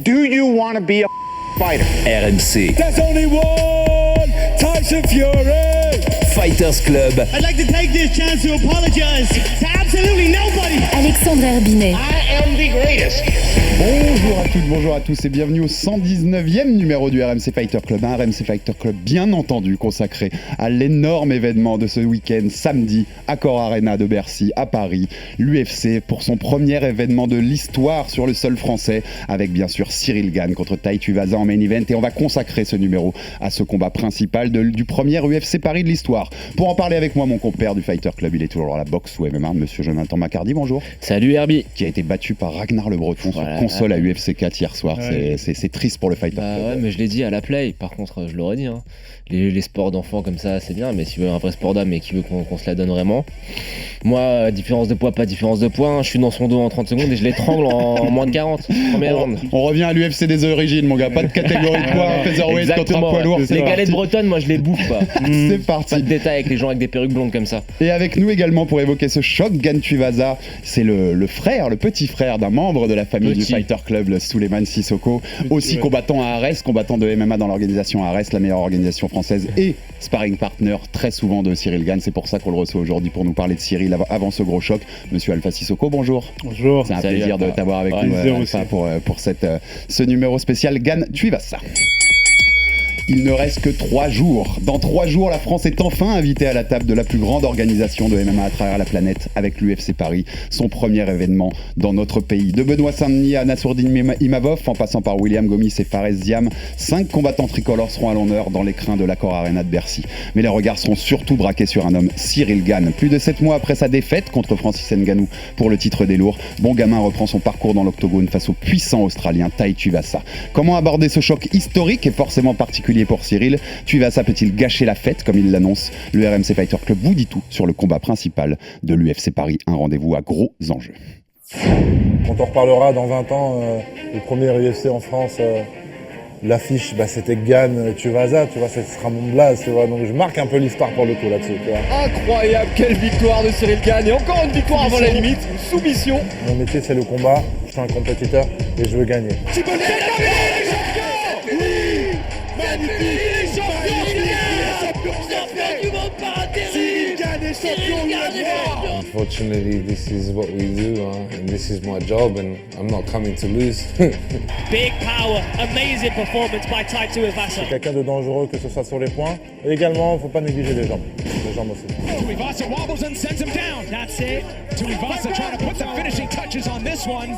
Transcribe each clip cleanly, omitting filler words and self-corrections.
Do you want to be a fighter? RMC. There's only one Tyson Fury. Fighters Club. I'd like to take this chance to apologize to absolutely nobody. Alexandre Herbinet. I am the greatest. Bonjour à toutes, bonjour à tous et bienvenue au 119e numéro du RMC Fighter Club. Un RMC Fighter Club bien entendu consacré à l'énorme événement de ce week-end samedi Accor Arena de Bercy à Paris. L'UFC pour son premier événement de l'histoire sur le sol français avec bien sûr Ciryl Gane contre Tai Tuivasa en main event. Et on va consacrer ce numéro à ce combat principal du premier UFC Paris de l'histoire. Pour en parler avec moi, mon compère du Fighter Club, il est toujours à la boxe ou MMA, monsieur Jonathan Macardy, bonjour. Salut Herbie. Qui a été battu par Ragnar Le Breton Voilà. sur console à UFC 4 hier soir. Ouais. C'est triste pour le Fighter Club. Ouais, mais je l'ai dit à la play, par contre, je l'aurais dit. Hein. Les sports d'enfants comme ça, c'est bien, mais si tu veux un vrai sport d'homme et qui veut qu'on se la donne vraiment. Moi, différence de poids, pas différence de poids, hein. Je suis dans son dos en 30 secondes et je l'étrangle en moins de 40. Première ronde. On revient à l'UFC des origines, mon gars. Pas de catégorie de poids, featherweight contre un poids lourd. Les galettes bretonnes, moi je les bouffe pas. C'est parti. Pas de détails avec les gens avec des perruques blondes comme ça. Et avec nous également pour évoquer ce choc, Gane Tuivasa, c'est le frère, le petit frère d'un membre de la famille du Fighter Club, le Souleymane Sissoko, aussi combattant à Arès, combattant de MMA dans l'organisation Arès, la meilleure organisation française, et sparring partner très souvent de Ciryl Gane. C'est pour ça qu'on le reçoit aujourd'hui pour nous parler de Ciryl avant ce gros choc. Monsieur Alpha Sissoko, bonjour. Bonjour. C'est un plaisir de t'avoir avec nous, Alpha, pour ce numéro spécial Gane Tuivasa. Il ne reste que 3 jours. Dans 3 jours, la France est enfin invitée à la table de la plus grande organisation de MMA à travers la planète avec l'UFC Paris, son premier événement dans notre pays. De Benoît Saint-Denis à Nassourdine Imavov, en passant par William Gomis et Fares Ziam, 5 combattants tricolores seront à l'honneur dans l'écrin de l'Accor Arena de Bercy. Mais les regards seront surtout braqués sur un homme, Ciryl Gane. Plus de 7 mois après sa défaite contre Francis Ngannou pour le titre des lourds, Bon Gamin reprend son parcours dans l'octogone face au puissant Australien Tai Tuivasa. Comment aborder ce choc historique et forcément particulier pour Ciryl? Tuivasa peut-il gâcher la fête comme il l'annonce? Le RMC Fighter Club vous dit tout sur le combat principal de l'UFC Paris, un rendez-vous à gros enjeux. Quand on reparlera dans 20 ans, le premier UFC en France, l'affiche, c'était Gane Tuivasa, tu vois, ce sera mon blaze, tu vois, donc je marque un peu l'histoire pour le coup là-dessus, tu vois. Incroyable, quelle victoire de Ciryl Gane, et encore une victoire avant la limite, soumission. Mon métier c'est le combat, je suis un compétiteur et je veux gagner. Unfortunately, this is what we do, and this is my job, and I'm not coming to lose. Big power, amazing performance by Tai Tuivasa. C'est quelqu'un de dangereux, que ce soit sur les points, et également, il ne faut pas négliger les jambes aussi. Tuivasa wobbles and sends him down. That's it. Tuivasa trying to put the finishing touches on this one.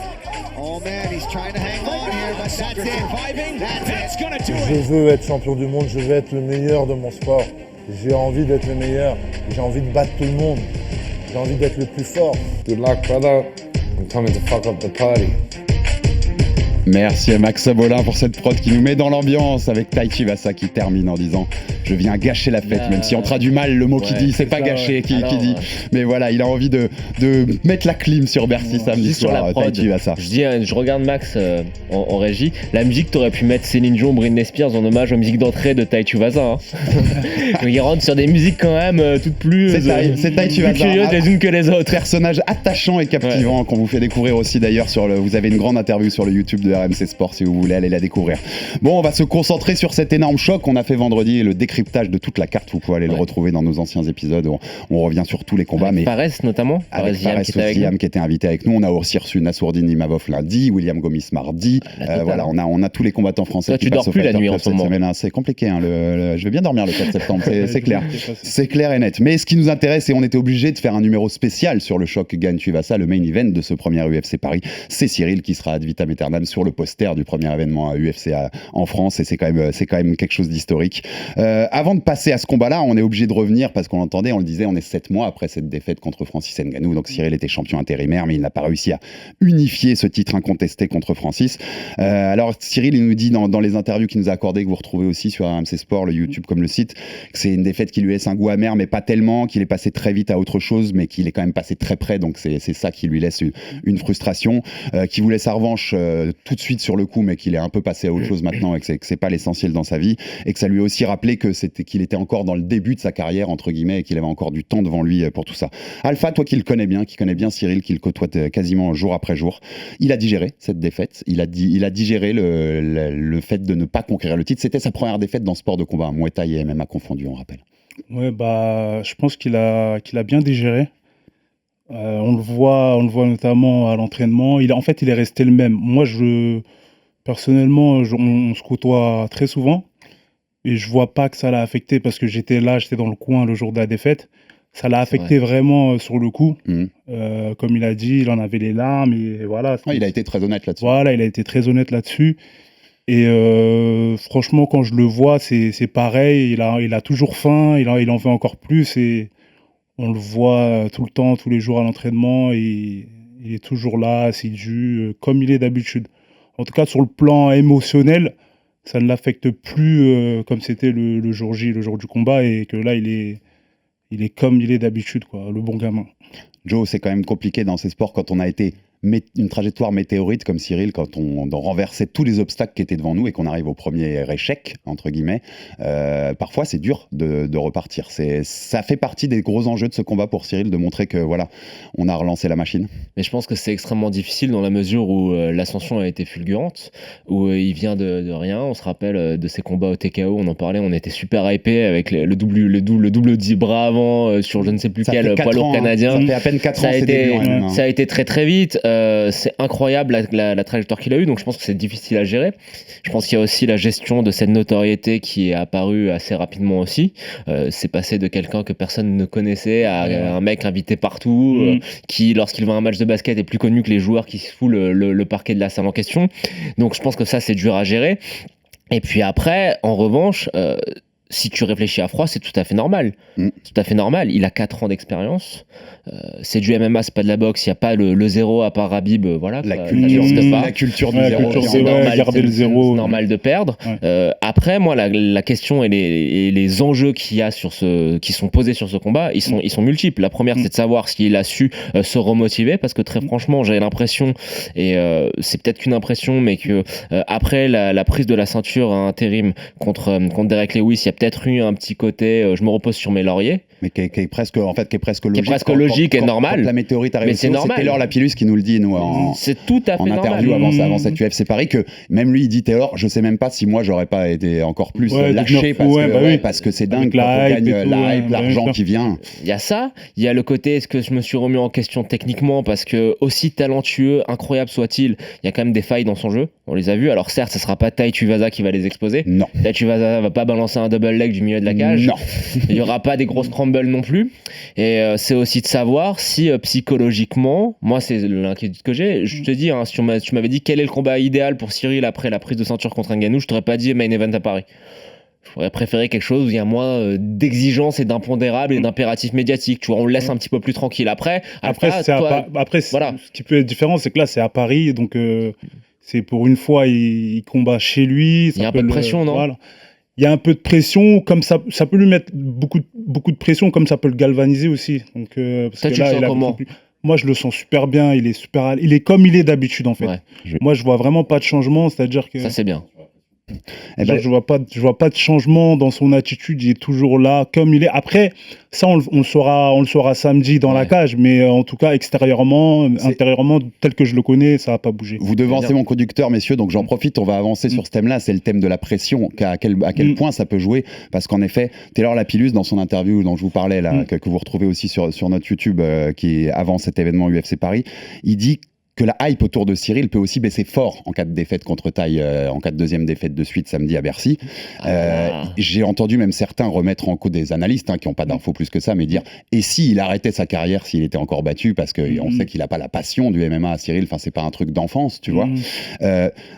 Oh man, he's trying to hang on here, but that's it. Surviving. That's gonna do Je it. veux être champion du monde, je veux être le meilleur de mon sport. J'ai envie d'être le meilleur, j'ai envie de battre tout le monde, j'ai envie d'être le plus fort. Good luck, brother. I'm coming to fuck up the party. Merci à Max Sabolin pour cette prod qui nous met dans l'ambiance avec Tai Tuivasa qui termine en disant « Je viens gâcher la fête », même si on traduit mal le mot qu'il dit, c'est pas gâcher qui dit. Mais voilà, il a envie de mettre la clim sur Bercy samedi soir, Tai Tuivasa. Je regarde Max en régie, la musique t'aurais pu mettre Céline Dion, Britney Spears en hommage aux musiques d'entrée de Tai Tuivasa. Hein. Il rentre sur des musiques quand même toutes plus, c'est Tai Tuivasa, plus curieuses les unes que les autres. Personnage attachant et captivant qu'on vous fait découvrir aussi d'ailleurs vous avez une grande interview sur le YouTube de RMC Sport si vous voulez aller la découvrir. Bon, on va se concentrer sur cet énorme choc qu'on a fait vendredi, le décryptage de toute la carte, vous pouvez aller le retrouver dans nos anciens épisodes, on revient sur tous les combats. Avec mais Fares notamment, avec Fares Ziam qui était invité avec nous, on a aussi reçu Nassourdine Imavov lundi, William Gomis mardi, voilà, on a tous les combattants français. Toi, tu dors plus la nuit en ce moment. C'est compliqué, hein, je vais bien dormir le 4 septembre, c'est clair. C'est clair et net. Mais ce qui nous intéresse, et on était obligé de faire un numéro spécial sur le choc Gane Tuivasa, le main event de ce premier UFC Paris, c'est Ciryl qui sera ad vitam aeternam sur le poster du premier événement à UFC en France, et c'est quand même quelque chose d'historique. Avant de passer à ce combat-là, on est obligé de revenir parce qu'on l'entendait, on le disait, on est 7 mois après cette défaite contre Francis Ngannou, donc Ciryl était champion intérimaire, mais il n'a pas réussi à unifier ce titre incontesté contre Francis. Alors Ciryl, il nous dit dans les interviews qu'il nous a accordées, que vous retrouvez aussi sur RMC Sport, le YouTube comme le site, que c'est une défaite qui lui laisse un goût amer, mais pas tellement, qu'il est passé très vite à autre chose, mais qu'il est quand même passé très près, donc c'est ça qui lui laisse une frustration, qui voulait sa revanche tout de suite sur le coup, mais qu'il est un peu passé à autre chose maintenant et que c'est pas l'essentiel dans sa vie, et que ça lui a aussi rappelé qu'il était encore dans le début de sa carrière, entre guillemets, et qu'il avait encore du temps devant lui pour tout ça. Alpha, toi qui le connais bien, qui connais bien Cyril, qui le côtoie quasiment jour après jour, il a digéré cette défaite, il a digéré le fait de ne pas conquérir le titre. C'était sa première défaite dans le sport de combat, Muay Thai et MMA confondus, on rappelle. Ouais, je pense qu'il a bien digéré. On le voit notamment à l'entraînement. En fait, il est resté le même. Moi, personnellement, on se côtoie très souvent et je vois pas que ça l'a affecté parce que j'étais dans le coin le jour de la défaite. Ça l'a affecté vraiment sur le coup. Comme il a dit, il en avait les larmes et voilà. Il a été très honnête là-dessus. Voilà, il a été très honnête là-dessus. Et franchement, quand je le vois, c'est pareil. Il a toujours faim, il en veut encore plus. Et on le voit tout le temps, tous les jours à l'entraînement. Et il est toujours là, assidu, comme il est d'habitude. En tout cas, sur le plan émotionnel, ça ne l'affecte plus comme c'était le jour J, le jour du combat. Et que là, il est comme il est d'habitude, quoi, le bon gamin. Joe, c'est quand même compliqué dans ces sports quand on a été une trajectoire météorite comme Cyril, quand on renversait tous les obstacles qui étaient devant nous et qu'on arrive au premier échec, entre guillemets. Parfois, c'est dur de repartir. Ça fait partie des gros enjeux de ce combat pour Cyril, de montrer que voilà, on a relancé la machine. Mais je pense que c'est extrêmement difficile dans la mesure où l'ascension a été fulgurante, où il vient de rien. On se rappelle de ses combats au TKO, on en parlait, on était super hypé avec le double 10 bras avant sur je ne sais plus quel poids lourd canadien. Ça fait à peine 4 ans, ça a été très très vite. C'est incroyable la trajectoire qu'il a eue, donc je pense que c'est difficile à gérer. Je pense qu'il y a aussi la gestion de cette notoriété qui est apparue assez rapidement aussi. C'est passé de quelqu'un que personne ne connaissait à un mec invité partout, qui lorsqu'il va à un match de basket est plus connu que les joueurs qui se foulent le parquet de la salle en question. Donc je pense que ça c'est dur à gérer. Et puis après, en revanche, si tu réfléchis à froid, c'est tout à fait normal. Tout à fait normal. Il a 4 ans d'expérience. C'est du MMA, c'est pas de la boxe. Il n'y a pas le zéro à part Habib. Voilà, la culture du zéro. C'est normal de perdre. Après, moi, la question et les enjeux qui sont posés sur ce combat, ils sont multiples. La première, c'est de savoir s'il a su se remotiver, parce que très franchement, j'ai l'impression, et c'est peut-être qu'une impression, mais que après la prise de la ceinture à intérim contre Derek Lewis, il y a peut-être eu un petit côté je me repose sur mes lauriers, mais qui est presque logique et normal. Quand la météorite arrive, c'est Taylor Lapillus qui nous le dit, nous, c'est tout à fait en interview avant cette UFC Paris, que même lui il dit, Taylor, je sais même pas si moi j'aurais pas été encore plus lâché parce que c'est dingue quand on gagne la hype, l'argent qui vient. Il y a ça, il y a le côté est-ce que je me suis remis en question techniquement, parce que aussi talentueux, incroyable soit-il, il y a quand même des failles dans son jeu, on les a vues. Alors certes, ce sera pas Tai Tuivasa qui va les exposer. Non. Tai Tuivasa va pas balancer un double leg du milieu de la cage. Non. Il y aura pas des grosses crumbles non plus. Et c'est aussi de savoir si psychologiquement, moi c'est l'inquiétude que j'ai. Je te dis, hein, si tu m'avais dit quel est le combat idéal pour Cyril après la prise de ceinture contre Ngannou, je t'aurais pas dit main event à Paris. J'aurais préféré quelque chose où il y a moins d'exigence et d'impondérable et d'impératif médiatique. Tu vois, on le laisse un petit peu plus tranquille. Après voilà. Ce qui peut être différent, c'est que là, c'est à Paris, donc c'est pour une fois, il combat chez lui. Il y a un peu de pression, non ? Voilà. Il y a un peu de pression, comme ça peut lui mettre beaucoup de pression, comme ça peut le galvaniser aussi. Donc, parce ça, que tu là, le sens comment ? Moi, je le sens super bien. Il est comme il est d'habitude, en fait. Ouais. Moi, je vois vraiment pas de changement, c'est-à-dire que. Ça, c'est bien. Je vois pas de changement dans son attitude, il est toujours là comme il est. Après, ça on le saura samedi dans la cage, mais en tout cas intérieurement, tel que je le connais, ça va pas bouger. Vous devancez mon conducteur, messieurs, donc j'en profite, on va avancer sur ce thème-là, c'est le thème de la pression, à quel point ça peut jouer, parce qu'en effet, Taylor Lapillus, dans son interview dont je vous parlais là, que vous retrouvez aussi sur notre YouTube, qui est avant cet événement UFC Paris, il dit que la hype autour de Cyril peut aussi baisser fort en cas de défaite contre Tai, en cas de deuxième défaite de suite samedi à Bercy. J'ai entendu même certains remettre en cause, des analystes qui n'ont pas d'infos plus que ça, mais dire et s'il arrêtait sa carrière s'il était encore battu, parce qu'on sait qu'il n'a pas la passion du MMA à Cyril, enfin c'est pas un truc d'enfance, tu vois.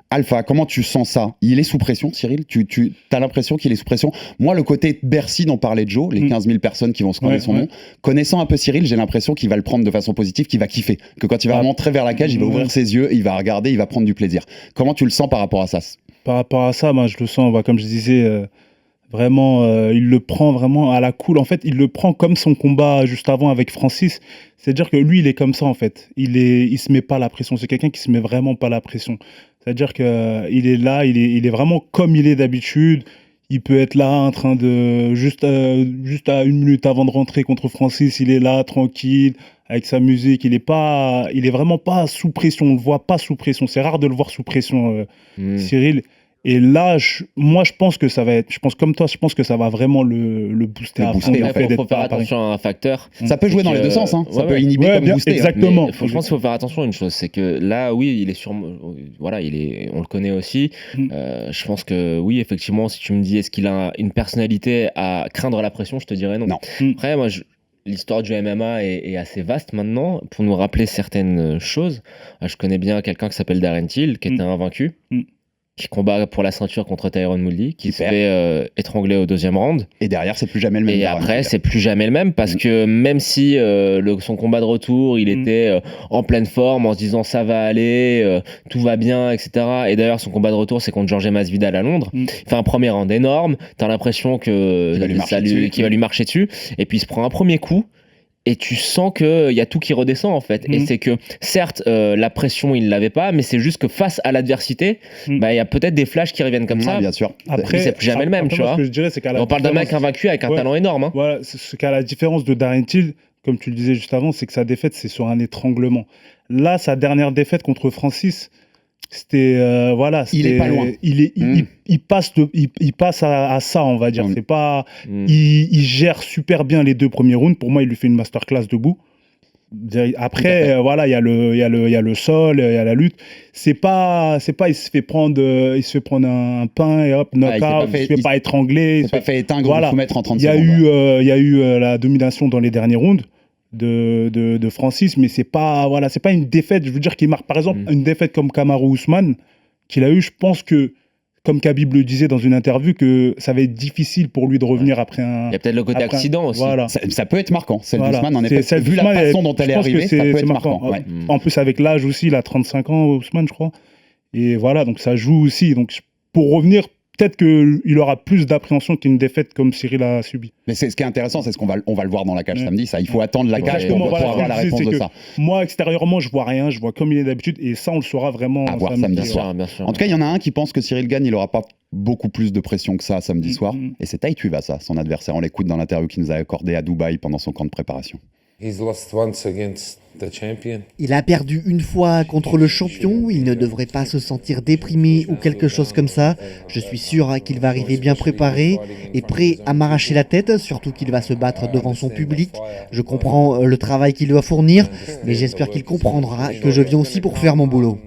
Alpha, comment tu sens ça? Il est sous pression, Cyril? Tu as l'impression qu'il est sous pression? Moi, le côté Bercy dont parlait Joe, les 15 000 personnes qui vont se connaître son nom, connaissant un peu Cyril, j'ai l'impression qu'il va le prendre de façon positive, qu'il va kiffer, que quand il va rentrer vers la cage, il va ouvrir ses yeux, il va regarder, il va prendre du plaisir. Comment tu le sens par rapport à ça? Par rapport à ça, moi, je le sens, comme je disais, vraiment, il le prend vraiment à la cool. En fait, il le prend comme son combat juste avant avec Francis. C'est-à-dire que lui, il est comme ça, en fait. Il se met pas la pression. C'est quelqu'un qui se met vraiment pas la pression. C'est-à-dire qu'il est là, il est vraiment comme il est d'habitude. Il peut être là en train de... Juste à 1 minute avant de rentrer contre Francis, il est là, tranquille, avec sa musique. Il est vraiment pas sous pression. On le voit pas sous pression. C'est rare de le voir sous pression, Cyril. Et là, moi, je pense que ça va être... Je pense comme toi, je pense que ça va vraiment le booster à fond. Il faut faire attention à un facteur. Ça peut jouer dans les deux sens. Hein. Ça peut inhiber comme booster. Exactement. Je pense qu'il faut faire attention à une chose. C'est que là, oui, il est sur... Voilà, on le connaît aussi. Je pense que oui, effectivement, si tu me dis est-ce qu'il a une personnalité à craindre la pression, je te dirais non. Après, moi, l'histoire du MMA est assez vaste maintenant pour nous rappeler certaines choses. Je connais bien quelqu'un qui s'appelle Darren Till, qui était invaincu. Qui combat pour la ceinture contre Tyron Woodley, qui se fait étrangler au 2e round. Et derrière, c'est plus jamais le même. Et après, c'est plus jamais le même, parce que même si son combat de retour, il était en pleine forme, en se disant ça va aller, tout va bien, etc. Et d'ailleurs, son combat de retour, c'est contre Jorge Masvidal à Londres. Il fait un premier round énorme, t'as l'impression qu'il va lui marcher dessus, et puis il se prend un premier coup. Et tu sens qu'il y a tout qui redescend en fait. Et c'est que certes, la pression, il ne l'avait pas, mais c'est juste que face à l'adversité, il y a peut-être des flashs qui reviennent comme ça. Bien sûr. Après, c'est plus jamais le même, tu vois. Ce que je dirais, c'est qu'à on parle d'un mec invaincu avec un talent énorme. Hein. Voilà, ce qu'à la différence de Darren Till, comme tu le disais juste avant, c'est que sa défaite, c'est sur un étranglement. Là, sa dernière défaite contre Francis, c'était il est pas loin. Il passe à ça, on va dire. C'est pas il gère super bien les 2 premiers rounds. Pour moi, il lui fait une masterclass debout. Après, il y a le sol, il y a la lutte. C'est pas il se fait prendre un pain et hop, knockout, il se fait pas étrangler, il se fait éteindre, il faut mettre en 30 secondes. Il y a eu la domination dans les derniers rounds de Francis, mais c'est pas une défaite, je veux dire, qu'il marque par exemple une défaite comme Kamaru Usman qu'il a eu. Je pense que, comme Khabib le disait dans une interview, que ça va être difficile pour lui de revenir après un... Il y a peut-être le côté accident aussi. Voilà. Ça peut être marquant, celle d'Ousmane, en effet. Vu la façon dont elle est arrivée, ça peut être marquant. En plus, avec l'âge aussi, il a 35 ans, Ousmane, je crois. Et voilà, donc ça joue aussi. Donc, pour revenir, peut-être qu'il aura plus d'appréhension qu'une défaite comme Cyril a subi. Mais ce qui est intéressant, c'est ce qu'on va le voir dans la cage samedi. Ça, il faut attendre la cage pour pouvoir avoir la réponse de ça. Moi, extérieurement, je vois rien. Je vois comme il est d'habitude. Et ça, on le saura vraiment à voir samedi soir. Bien sûr. En tout cas, il y en a un qui pense que Cyril gagne. Il n'aura pas beaucoup plus de pression que ça samedi soir. Et c'est Tai Tuivasa, son adversaire. On l'écoute dans l'interview qu'il nous a accordé à Dubaï pendant son camp de préparation. Il a perdu une fois contre le champion, il ne devrait pas se sentir déprimé ou quelque chose comme ça. Je suis sûr qu'il va arriver bien préparé et prêt à m'arracher la tête, surtout qu'il va se battre devant son public. Je comprends le travail qu'il doit fournir, mais j'espère qu'il comprendra que je viens aussi pour faire mon boulot.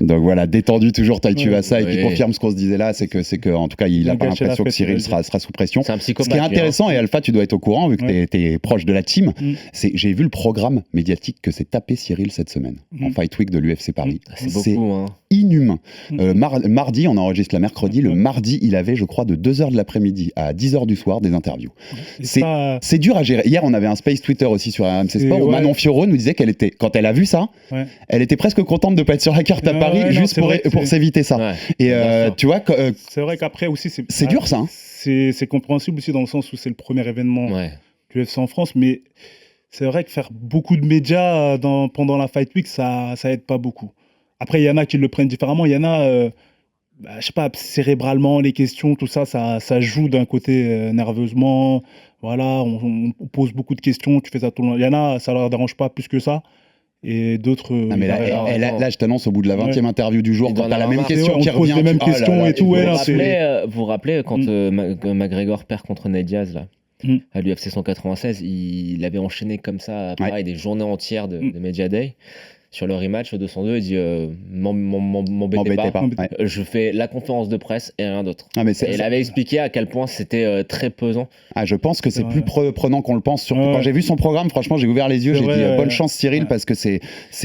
Donc voilà, détendu toujours Tai Tuivasa et qui confirme ce qu'on se disait là, c'est que en tout cas il n'a pas l'impression que Cyril sera sous pression. C'est un psychopathe. Ce qui est intéressant, et Alpha, tu dois être au courant vu que t'es proche de la team, c'est j'ai vu le programme médiatique que s'est tapé Cyril cette semaine en Fight Week de l'UFC Paris. C'est beaucoup, inhumain. Mardi, on enregistre le mercredi, le mardi il avait je crois de 2h de l'après-midi à 10h du soir des interviews. C'est dur à gérer. Hier on avait un space Twitter aussi sur RMC Sport où Manon Fiorot nous disait qu'elle était, quand elle a vu ça, elle était presque contente de pas être sur la carte à Paris juste pour s'éviter ça. Et tu vois, c'est vrai qu'après aussi c'est dur ça. C'est compréhensible aussi dans le sens où c'est le premier événement du UFC en France, mais c'est vrai que faire beaucoup de médias pendant la Fight Week, ça aide pas beaucoup. Après, il y en a qui le prennent différemment. Il y en a, je sais pas, cérébralement, les questions, tout ça, ça joue d'un côté nerveusement. Voilà, on pose beaucoup de questions, tu fais ça tout le long. Il y en a, ça leur dérange pas plus que ça. Et d'autres. Là, je t'annonce au bout de la 20e interview du jour, quand t'as la même question qui revient. Les mêmes questions et tout. Vous vous rappelez quand McGregor perd contre Nate Diaz là à l'UFC 196, il avait enchaîné comme ça, pareil, des journées entières de Media Day. Sur le rematch au 202, il dit m'embêtez pas. Je fais la conférence de presse et rien d'autre. Et il avait expliqué à quel point c'était très pesant. Je pense que c'est plus prenant qu'on le pense. Surtout quand j'ai vu son programme, franchement, j'ai ouvert les yeux. J'ai dit bonne chance Cyril, parce que c'est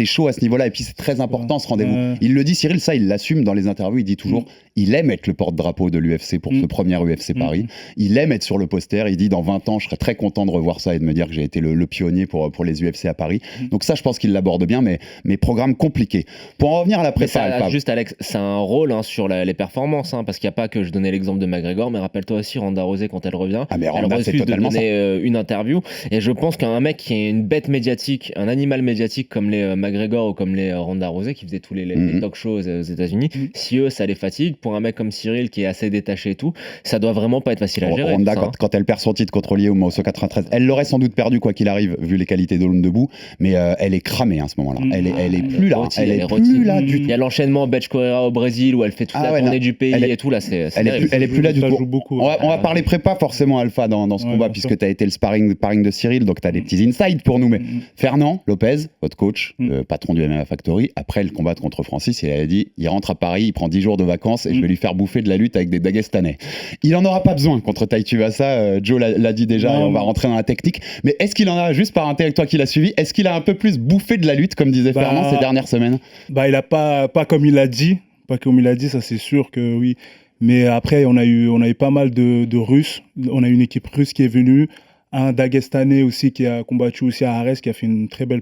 chaud à ce niveau-là. Et puis c'est très important ce rendez-vous. Il le dit, Cyril, ça il l'assume dans les interviews. Il dit toujours, il aime être le porte-drapeau de l'UFC pour ce premier UFC Paris. Il aime être sur le poster. Il dit dans 20 ans, je serais très content de revoir ça et de me dire que j'ai été le pionnier pour les UFC à Paris. Donc ça, je pense qu'il l'aborde bien. Mais mais programme compliqué. Pour en revenir à la Mais prépa, Alpha. juste Alex, c'est un rôle sur les performances, parce qu'il n'y a pas que je donnais l'exemple de McGregor, mais rappelle-toi aussi Ronda Rousey quand elle revient. Ah mais elle Ronda, c'est refuse de totalement ça. donner une interview, et je pense qu'un mec qui est une bête médiatique, un animal médiatique comme les McGregor ou comme les Ronda Rousey qui faisaient tous les talk shows aux États-Unis, si eux ça les fatigue, pour un mec comme Cyril qui est assez détaché et tout, ça doit vraiment pas être facile à gérer. Ronda, tout ça, quand elle perd son titre contre Liu au 93, elle l'aurait sans doute perdu quoi qu'il arrive, vu les qualités d'Olum debout, mais elle est cramée à ce moment-là. Elle est plus là. Elle est plus là du tout. Il y a l'enchaînement Betch Correira au Brésil où elle fait toute la tournée du pays et tout, là c'est elle est plus là du tout. On va parler prépa forcément, Alpha, dans ce combat, puisque tu as été le sparring de Cyril, donc tu as des petits insights pour nous. Mais Fernand Lopez, votre coach, le patron du MMA Factory, après le combat contre Francis, il a dit il rentre à Paris, il prend 10 jours de vacances et je vais lui faire bouffer de la lutte avec des Dagestanais. Il en aura pas besoin contre Tai Tuivasa, Joe l'a dit déjà, et on va rentrer dans la technique. Mais est-ce qu'il en a, juste par intérêt, toi qui l'as suivi, est-ce qu'il a un peu plus bouffé de la lutte, comme disait Fernand, ces dernières semaines? Il a pas comme il a dit. Pas comme il a dit, ça c'est sûr que oui. Mais après, on a eu pas mal de Russes. On a une équipe russe qui est venue. Un Dagestanais aussi qui a combattu aussi à Arès, qui a fait une très belle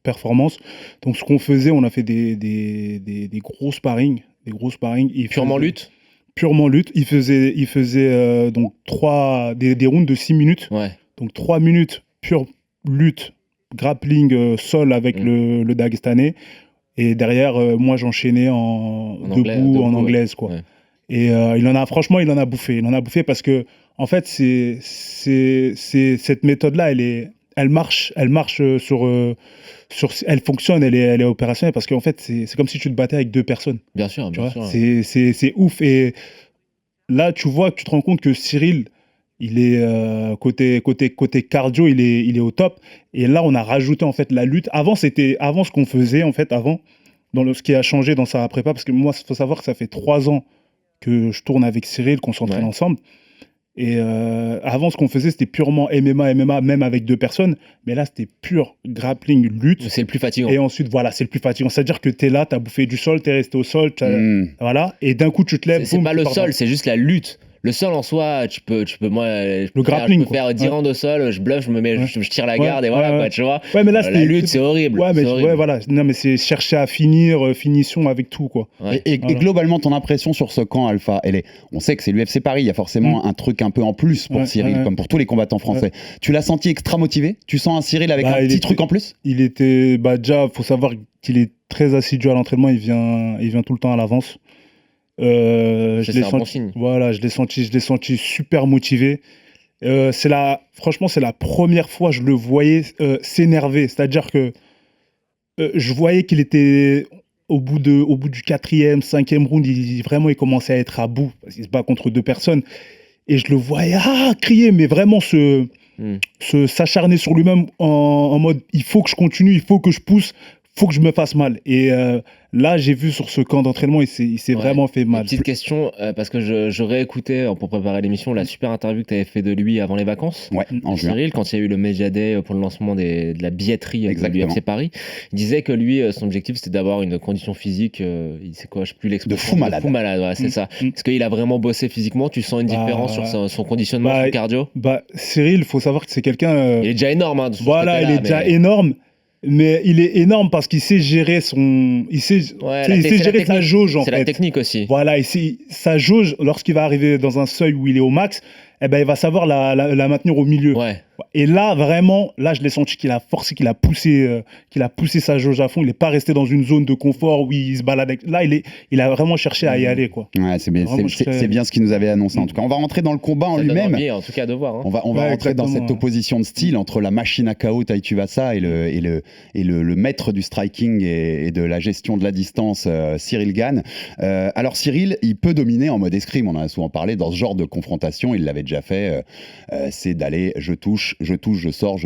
performance. Donc ce qu'on faisait, on a fait des gros sparring. Purement lutte? Purement lutte. Il faisait donc des rounds de 6 minutes. Ouais. Donc 3 minutes pure lutte, grappling sol avec le Dagestanais. Et derrière, moi, j'enchaînais debout, en anglaise, quoi. Ouais. Et il en a bouffé. Il en a bouffé parce que, en fait, c'est cette méthode-là, elle marche elle fonctionne, elle est opérationnelle parce qu'en fait, c'est comme si tu te battais avec 2 personnes. Bien sûr, bien sûr. C'est ouf. Et là, tu te rends compte que Cyril, il est côté cardio, il est au top. Et là, on a rajouté en fait la lutte. Avant ce qu'on faisait en fait ce qui a changé dans sa prépa, parce que moi, il faut savoir que ça fait 3 ans que je tourne avec Cyril, qu'on s'entraîne ensemble. Et avant, ce qu'on faisait, c'était purement MMA, même avec 2 personnes. Mais là, c'était pur grappling, lutte. C'est le plus fatigant. Et ensuite, voilà, c'est le plus fatigant. C'est-à-dire que t'es là, t'as bouffé du sol, t'es resté au sol, voilà. Et d'un coup, tu te lèves. C'est pas le sol, c'est juste la lutte. Le sol en soi, tu peux le grappling, je peux faire 10 rounds au sol, je bluffe, je tire la garde et voilà, quoi, tu vois. Ouais, mais là, la lutte, c'est horrible. Ouais, mais horrible. Voilà. Non, mais c'est chercher à finition avec tout, quoi. Ouais. Et globalement, ton impression sur ce camp, Alpha, on sait que c'est l'UFC Paris, il y a forcément un truc un peu en plus pour Cyril, comme pour tous les combattants français. Tu l'as senti extra motivé? Tu sens un Cyril avec un petit truc en plus? Il était, déjà, faut savoir qu'il est très assidu à l'entraînement, il vient tout le temps à l'avance. C'est un bon signe. Voilà, je l'ai senti super motivé. Franchement, c'est la première fois que je le voyais s'énerver. C'est-à-dire que je voyais qu'il était au bout du 4e, 5e round, il commençait à être à bout. Parce qu'il se bat contre 2 personnes. Et je le voyais crier, mais vraiment s'acharner sur lui-même en mode il faut que je continue, il faut que je pousse, il faut que je me fasse mal. Et là, j'ai vu sur ce camp d'entraînement, il s'est vraiment fait mal. Petite question, parce que je réécoutais pour préparer l'émission la super interview que tu avais fait de lui avant les vacances. Ouais, en juin. Cyril, quand il y a eu le Media Day pour le lancement de la billetterie de l'UFC Paris, il disait que lui, son objectif, c'était d'avoir une condition physique, c'est quoi, je sais plus l'expression. De fou malade. Ouais, c'est ça. Est-ce qu'il a vraiment bossé physiquement? Tu sens une différence sur son conditionnement, son cardio? Cyril, il faut savoir que c'est quelqu'un... il est déjà énorme. Voilà, il est déjà énorme. Mais il est énorme parce qu'il sait gérer sa jauge, en fait. C'est la technique aussi. Voilà, sa jauge, lorsqu'il va arriver dans un seuil où il est au max, il va savoir la maintenir au milieu. Ouais. Et là, vraiment, je l'ai senti qu'il a forcé, qu'il a poussé sa jauge à fond. Il n'est pas resté dans une zone de confort où il se balade. Là, il a vraiment cherché à y aller, quoi. Ouais, c'est bien ce qu'il nous avait annoncé. En tout cas, on va rentrer dans le combat en lui-même. En tout cas, de voir. On va rentrer dans cette opposition de style entre la machine à KO Tai Tuivasa et le maître du striking et de la gestion de la distance, Cyril Gane. Alors Cyril, il peut dominer en mode escrime. On en a souvent parlé dans ce genre de confrontation. Il l'avait déjà fait. C'est d'aller, je touche, je sors,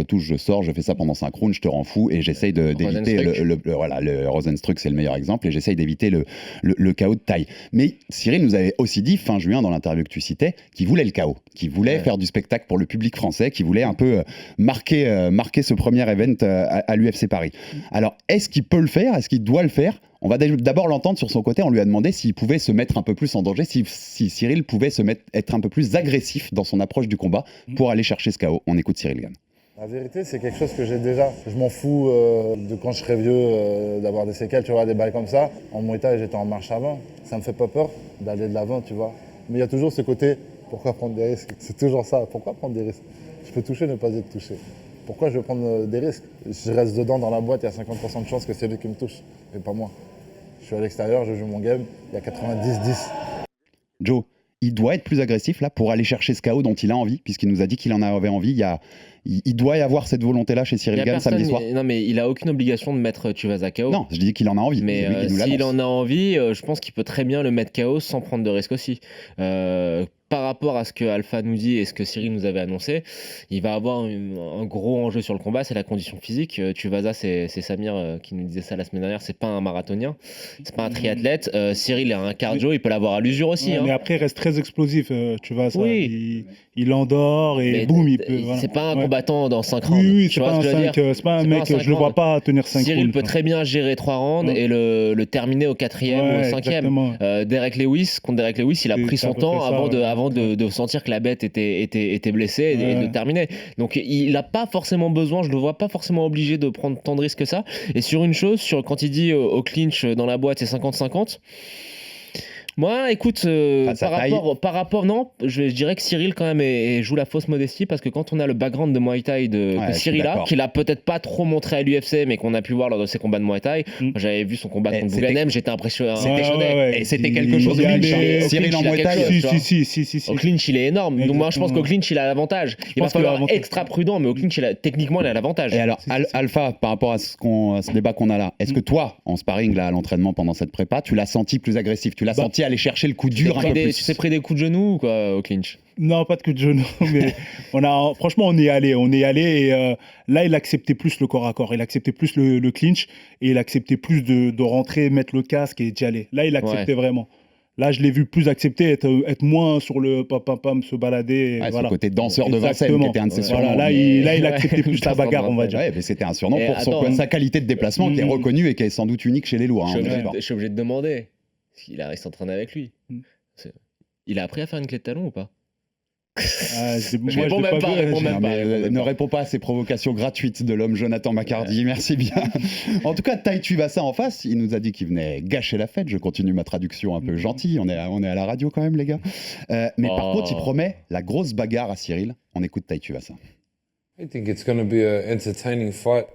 je fais ça pendant 5 rounds, je te rends fou et j'essaye d'éviter le Rosenstruck, c'est le meilleur exemple, et j'essaye d'éviter le KO de taille. Mais Cyril nous avait aussi dit fin juin dans l'interview que tu citais qu'il voulait le KO, qu'il voulait faire du spectacle pour le public français, qu'il voulait un peu marquer ce premier event à l'UFC Paris. Alors est-ce qu'il peut le faire? Est-ce qu'il doit le faire? On va d'abord l'entendre sur son côté. On lui a demandé s'il pouvait se mettre un peu plus en danger, si Cyril pouvait être un peu plus agressif dans son approche du combat pour aller chercher ce KO. On écoute Cyril Gane. La vérité, c'est quelque chose que j'ai déjà. Je m'en fous de quand je serai vieux, d'avoir des séquelles, tu vois, des bails comme ça. En Muay Thai, j'étais en marche avant. Ça me fait pas peur d'aller de l'avant, tu vois. Mais il y a toujours ce côté, pourquoi prendre des risques? C'est toujours ça, pourquoi prendre des risques? Je peux toucher, ne pas être touché. Pourquoi je vais prendre des risques? Si je reste dedans dans la boîte, il y a 50% de chance que c'est lui qui me touche, et pas moi. Je suis à l'extérieur, je joue mon game, il y a 90-10. Joe, il doit être plus agressif là pour aller chercher ce KO dont il a envie, puisqu'il nous a dit qu'il en avait envie. Il doit y avoir cette volonté-là chez Cyril Gane samedi soir. Non, mais il a aucune obligation de mettre Tuivasa KO. Non, je dis qu'il en a envie. Mais s'il en a envie, je pense qu'il peut très bien le mettre KO sans prendre de risque aussi. Par rapport à ce que Alpha nous dit et ce que Cyril nous avait annoncé, il va avoir un gros enjeu sur le combat, c'est la condition physique. Tuivasa, c'est Samir qui nous disait ça la semaine dernière, c'est pas un marathonien, c'est pas un triathlète. Cyril a un cardio, il peut l'avoir à l'usure aussi. Mais après, il reste très explosif, Tuivasa. Oui. Il endort et mais boum, il peut. Voilà. C'est pas un combattant dans 5 rounds. Oui, c'est pas un mec, je le vois pas tenir 5 rounds. Cyril peut très bien gérer 3 rounds et le terminer au 4e ou au 5e. Derek Lewis, contre Derek Lewis, il a pris son temps avant de sentir que la bête était blessée et de terminer. Donc il n'a pas forcément besoin, je le vois pas forcément obligé de prendre tant de risques que ça. Et sur une chose, quand il dit au clinch dans la boîte, c'est 50-50. Moi, écoute, par rapport, non, je dirais que Cyril quand même joue la fausse modestie parce que quand on a le background de Muay Thai que Cyril a, qu'il a peut-être pas trop montré à l'UFC, mais qu'on a pu voir lors de ses combats de Muay Thai, j'avais vu son combat contre Bouganem, j'étais impressionné. Et c'était quelque chose de clinch. Cyril en Muay Thai, si. Au clinch, il est énorme. Donc moi, je pense qu'au clinch, il a l'avantage. Il va falloir être extra prudent, mais au clinch, techniquement, il a l'avantage. Et alors, Alpha, par rapport à ce débat qu'on a là, est-ce que toi, en sparring là à l'entraînement pendant cette prépa, tu l'as senti plus agressif? Tu l'as senti aller chercher le coup dur un peu plus? Tu t'es pris des coups de genoux ou quoi au clinch? Non, pas de coups de genoux, mais franchement, on est allé et là, il acceptait plus le corps à corps, il acceptait plus le clinch et il acceptait plus de rentrer, mettre le casque et d'y aller. Là, il acceptait vraiment. Là, je l'ai vu plus accepter, être moins sur le pam-pam, se balader. Voilà. Ce côté danseur de Vincennes qui était un de ses surnoms. Là, il acceptait plus la bagarre, on va dire. Mais c'était un surnom pour sa qualité de déplacement qui est reconnue et qui est sans doute unique chez les lourds. Je suis obligé de demander s'il a resté entraîné avec lui. Il a appris à faire une clé de talon ou pas? Je réponds même pas. Ne réponds pas à ces provocations gratuites de l'homme Jonathan Macardy, merci bien. En tout cas, Tai Tuivasa en face, il nous a dit qu'il venait gâcher la fête. Je continue ma traduction un peu gentille, on est à la radio quand même les gars. Mais par contre, il promet la grosse bagarre à Cyril. On écoute Tai Tuivasa.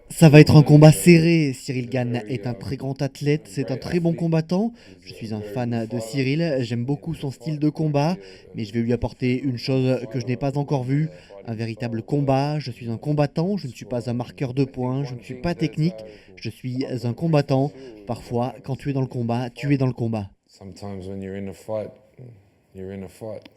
Ça va être un combat serré. Cyril Gane est un très grand athlète, c'est un très bon combattant. Je suis un fan de Cyril, j'aime beaucoup son style de combat, mais je vais lui apporter une chose que je n'ai pas encore vue, un véritable combat. Je suis un combattant, je ne suis pas un marqueur de points, je ne suis pas technique, je suis un combattant. Parfois, quand tu es dans le combat, tu es dans le combat.